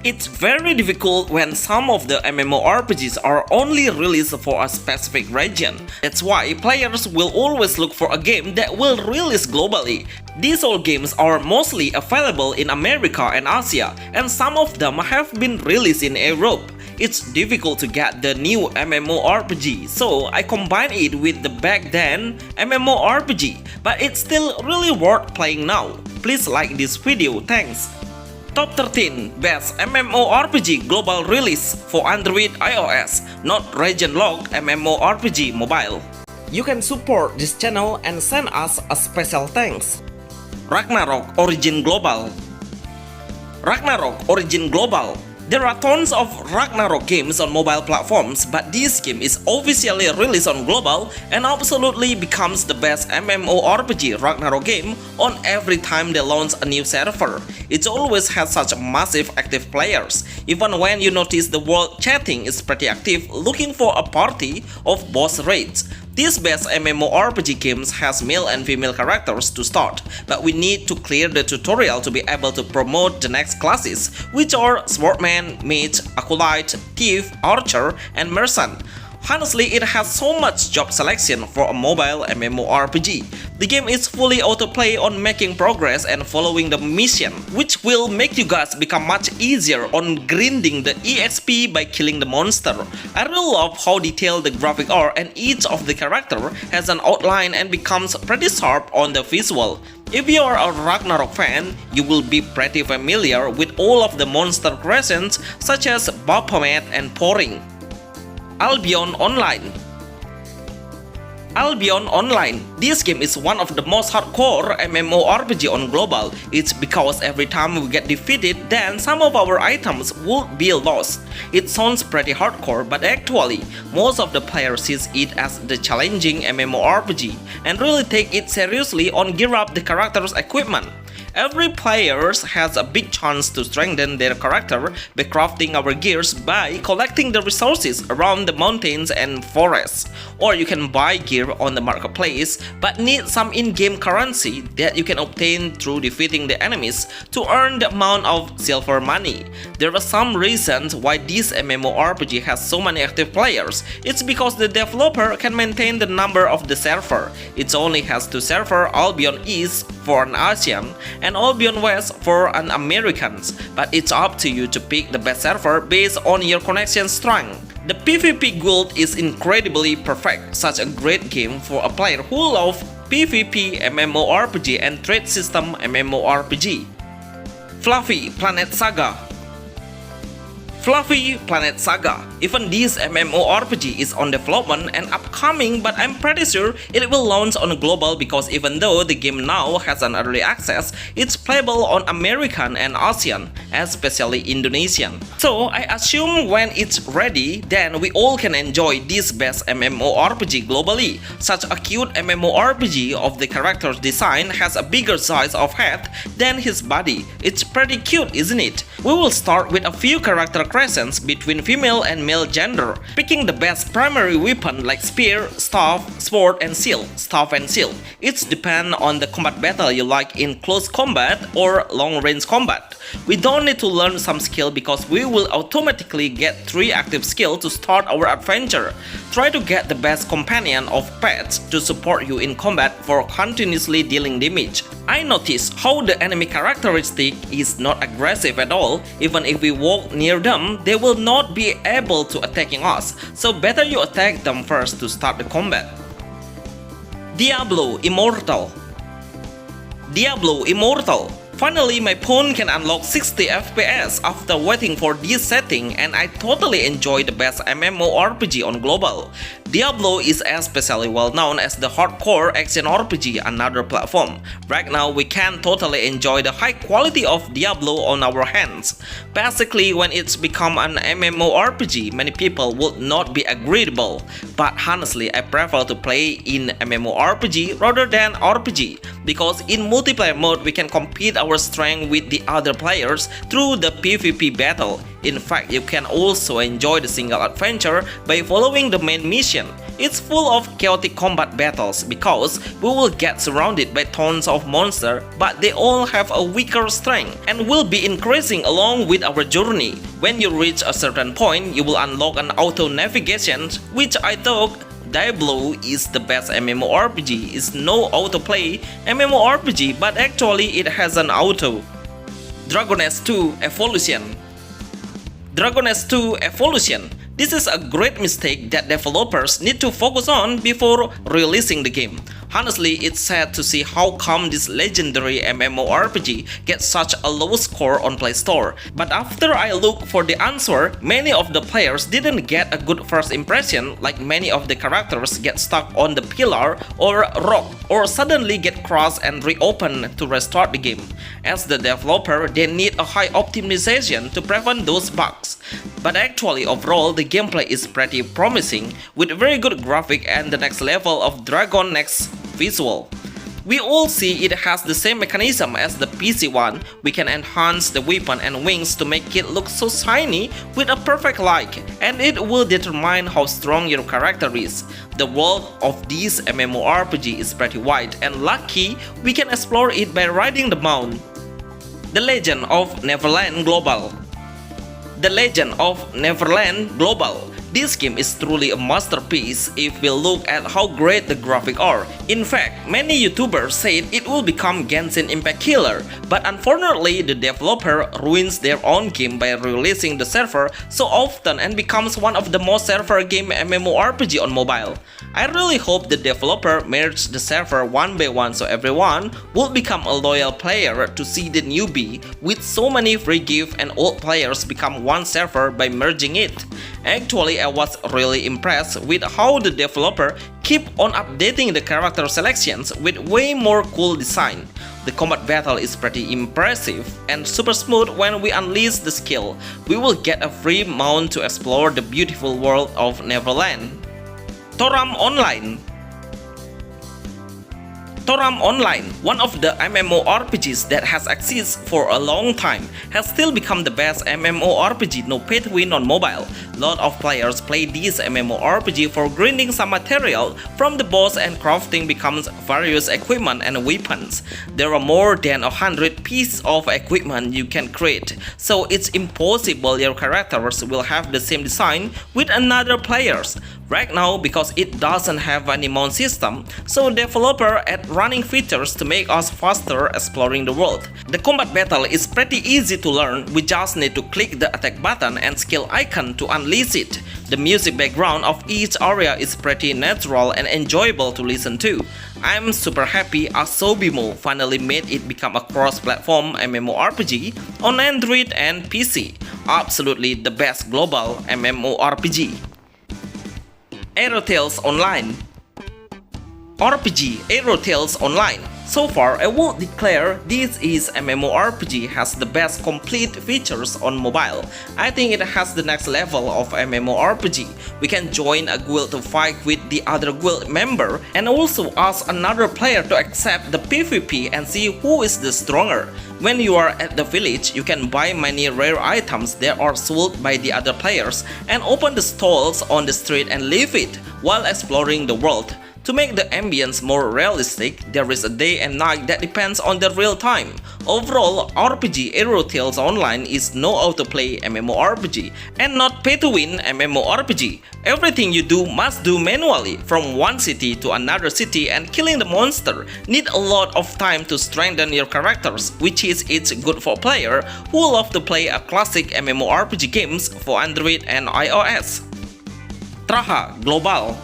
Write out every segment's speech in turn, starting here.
It's very difficult when some of the MMORPGs are only released for a specific region. That's why players will always look for a game that will release globally. These old games are mostly available in America and Asia, and some of them have been released in Europe. It's difficult to get the new MMORPG, so I combine it with the back then MMORPG, but it's still really worth playing now. Please like this video, thanks. Top 13 Best MMORPG Global Release for Android iOS, not Region Lock MMORPG Mobile. You can support this channel and send us a special thanks. Ragnarok Origin Global. Ragnarok Origin Global. There are tons of Ragnarok games on mobile platforms, but this game is officially released on global and absolutely becomes the best MMORPG Ragnarok game on every time they launch a new server. It always has such massive active players, even when you notice the world chatting is pretty active looking for a party of boss raids. This best MMORPG games has male and female characters to start, but we need to clear the tutorial to be able to promote the next classes, which are Swordman, Mage, Acolyte, Thief, Archer, and Merchant. Honestly, it has so much job selection for a mobile MMORPG. The game is fully autoplay on making progress and following the mission, which will make you guys become much easier on grinding the EXP by killing the monster. I really love how detailed the graphics are, and each of the character has an outline and becomes pretty sharp on the visual. If you are a Ragnarok fan, you will be pretty familiar with all of the monster creations such as Baphomet and Pouring. Albion Online. Albion Online. This game is one of the most hardcore MMORPG on global. It's because every time we get defeated, then some of our items would be lost. It sounds pretty hardcore, but actually, most of the players sees it as the challenging MMORPG and really take it seriously on gear up the character's equipment. Every player has a big chance to strengthen their character by crafting our gears by collecting the resources around the mountains and forests. Or you can buy gear on the marketplace but need some in-game currency that you can obtain through defeating the enemies to earn the amount of silver money. There are some reasons why this MMORPG has so many active players. It's because the developer can maintain the number of the server. It only has two servers, Albion East for an Asian and Albion West for an Americans, but it's up to you to pick the best server based on your connection strength. The PvP guild is incredibly perfect, such a great game for a player who loves PvP MMORPG and trade system MMORPG. Fluffy Planet Saga. Fluffy Planet Saga. Even this MMORPG is on development and upcoming, but I'm pretty sure it will launch on global because even though the game now has an early access, it's playable on American and Asian, especially Indonesian. So I assume when it's ready, then we all can enjoy this best MMORPG globally. Such a cute MMORPG of the character's design has a bigger size of head than his body. It's pretty cute, isn't it? We will start with a few character creations between female and male gender, picking the best primary weapon like spear, staff, sword, and shield. Staff and shield. It depends on the combat battle you like in close combat or long range combat. We don't need to learn some skill because we will automatically get 3 active skills to start our adventure. Try to get the best companion of pets to support you in combat for continuously dealing damage. I noticed how the enemy characteristic is not aggressive at all. Even if we walk near them, they will not be able to attacking us, so better you attack them first to start the combat. Diablo Immortal. Diablo Immortal. Finally, my phone can unlock 60 FPS after waiting for this setting, and I totally enjoy the best MMORPG on global. Diablo is especially well known as the hardcore action RPG on another platform. Right now, we can totally enjoy the high quality of Diablo on our hands. Basically, when it's become an MMORPG, many people would not be agreeable. But honestly, I prefer to play in MMORPG rather than RPG, because in multiplayer mode we can compete our strength with the other players through the PvP battle. In fact, you can also enjoy the single adventure by following the main mission. It's full of chaotic combat battles because we will get surrounded by tons of monsters, but they all have a weaker strength and will be increasing along with our journey. When you reach a certain point, you will unlock an auto navigation, which I thought Diablo is the best MMORPG. It's no autoplay MMORPG, but actually it has an auto. Dragon Age 2 Evolution. Dragon Age 2 Evolution. This is a great mistake that developers need to focus on before releasing the game. Honestly, it's sad to see how come this legendary MMORPG gets such a low score on Play Store. But after I look for the answer, many of the players didn't get a good first impression, like many of the characters get stuck on the pillar or rock, or suddenly get crashed and reopen to restart the game. As the developer, they need a high optimization to prevent those bugs. But actually overall, the gameplay is pretty promising, with very good graphic and the next level of Dragon Next visual. We all see it has the same mechanism as the PC one. We can enhance the weapon and wings to make it look so shiny with a perfect light, and it will determine how strong your character is. The world of this MMORPG is pretty wide, and lucky we can explore it by riding the mount. The Legend of Neverland Global. The Legend of Neverland Global. This game is truly a masterpiece if we look at how great the graphics are. In fact, many YouTubers said it will become Genshin Impact killer, but unfortunately the developer ruins their own game by releasing the server so often and becomes one of the most server game MMORPG on mobile. I really hope the developer merged the server one by one so everyone will become a loyal player to see the newbie with so many free gifts and old players become one server by merging it. Actually, I was really impressed with how the developer keep on updating the character selections with way more cool design. The combat battle is pretty impressive and super smooth when we unleash the skill. We will get a free mount to explore the beautiful world of Neverland. Toram Online. Toram Online, one of the MMORPGs that has existed for a long time, has still become the best MMORPG no pay to win on mobile. Lot of players play this MMORPG for grinding some material from the boss and crafting becomes various equipment and weapons. There are more than 100 pieces of equipment you can create, so it's impossible your characters will have the same design with another players. Right now, because it doesn't have any mount system, so developer add running features to make us faster exploring the world. The combat battle is pretty easy to learn, we just need to click the attack button and skill icon to unleash it. The music background of each area is pretty natural and enjoyable to listen to. I'm super happy Asobimo finally made it become a cross-platform MMORPG on Android and PC. Absolutely the best global MMORPG. Aero Tales Online. RPG Aero Tales Online. So far, I would declare this is MMORPG has the best complete features on mobile. I think it has the next level of MMORPG. We can join a guild to fight with the other guild member and also ask another player to accept the PvP and see who is the stronger. When you are at the village, you can buy many rare items that are sold by the other players and open the stalls on the street and leave it while exploring the world. To make the ambience more realistic, there is a day and night that depends on the real time. Overall, RPG Aero Tales Online is no autoplay MMORPG and not pay-to-win MMORPG. Everything you do must do manually, from one city to another city, and killing the monster need a lot of time to strengthen your characters, which is it's good for players who love to play a classic MMORPG games for Android and iOS. TRAHA Global.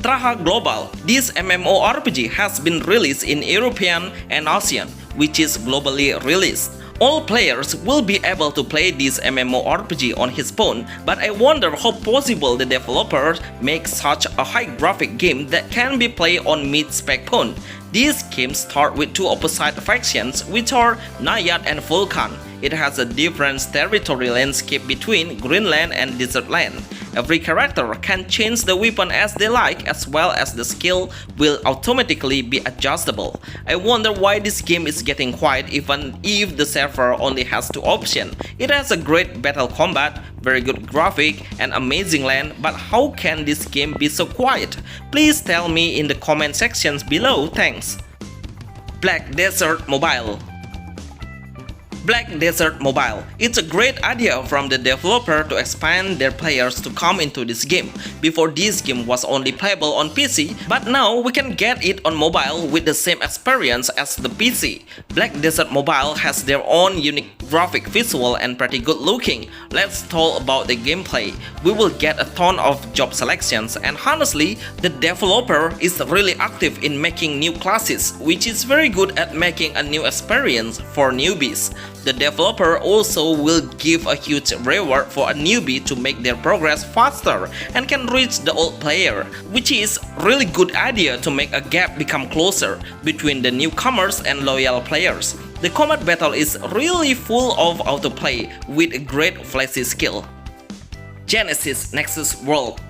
TRAHA Global. This MMORPG has been released in European and Asian, which is globally released. All players will be able to play this MMORPG on his phone, but I wonder how possible the developers make such a high graphic game that can be played on mid-spec phone. These games start with two opposite factions, which are Naiad and Vulcan. It has a different territory landscape between Greenland and Desert Land. Every character can change the weapon as they like, as well as the skill will automatically be adjustable. I wonder why this game is getting quiet even if the server only has 2 options. It has a great battle combat, very good graphic, and amazing land, but how can this game be so quiet? Please tell me in the comment sections below, thanks. Black Desert Mobile. Black Desert Mobile. It's a great idea from the developer to expand their players to come into this game. Before, this game was only playable on PC, but now we can get it on mobile with the same experience as the PC. Black Desert Mobile has their own unique graphic visual and pretty good looking. Let's talk about the gameplay. We will get a ton of job selections, and honestly, the developer is really active in making new classes, which is very good at making a new experience for newbies. The developer also will give a huge reward for a newbie to make their progress faster and can reach the old player, which is really good idea to make a gap become closer between the newcomers and loyal players. The combat battle is really full of autoplay with a great flashy skill. Genesis Nexus World.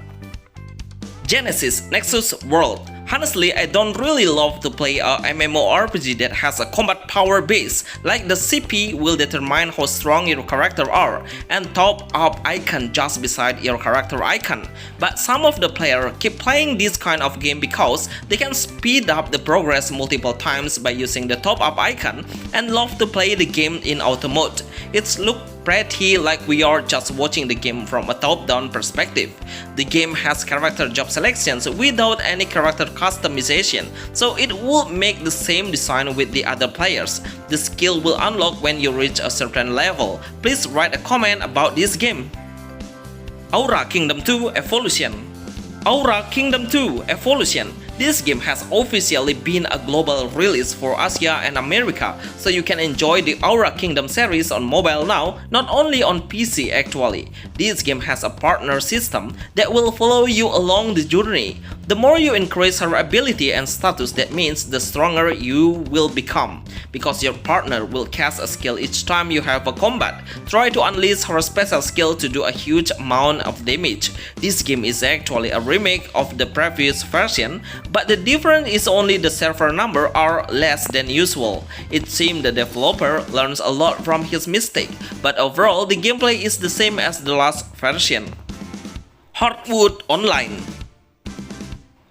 Genesis Nexus World. Honestly, I don't really love to play a MMORPG that has a combat power base, like the CP will determine how strong your character are, and top up icon just beside your character icon. But some of the players keep playing this kind of game because they can speed up the progress multiple times by using the top up icon, and love to play the game in auto mode. It's look pretty like we are just watching the game from a top-down perspective. The game has character job selections without any character customization, so it will make the same design with the other players. The skill will unlock when you reach a certain level. Please write a comment about this game. Aura Kingdom 2 Evolution. Aura Kingdom 2 Evolution. This game has officially been a global release for Asia and America, so you can enjoy the Aura Kingdom series on mobile now, not only on PC actually. This game has a partner system that will follow you along the journey. The more you increase her ability and status, that means the stronger you will become, because your partner will cast a skill each time you have a combat. Try to unleash her special skill to do a huge amount of damage. This game is actually a remake of the previous version, but the difference is only the server number are less than usual. It seems the developer learns a lot from his mistake, but overall the gameplay is the same as the last version. Heartwood Online.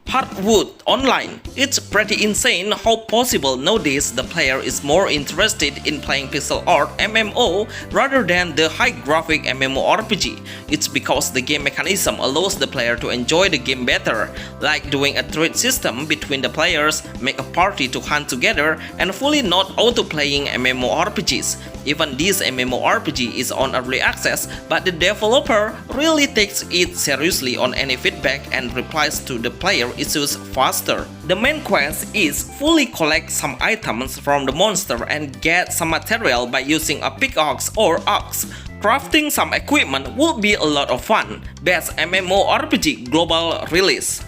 Heartwood Online. It's pretty insane how possible nowadays the player is more interested in playing pixel art MMO rather than the high graphic MMORPG. It's because the game mechanism allows the player to enjoy the game better, like doing a trade system between the players, make a party to hunt together, and fully not auto-playing MMORPGs. Even this MMORPG is on early access, but the developer really takes it seriously on any feedback and replies to the player issues faster. The main quest is fully collect some items from the monster and get some material by using a pickaxe or axe. Crafting some equipment will be a lot of fun. Best MMORPG Global Release.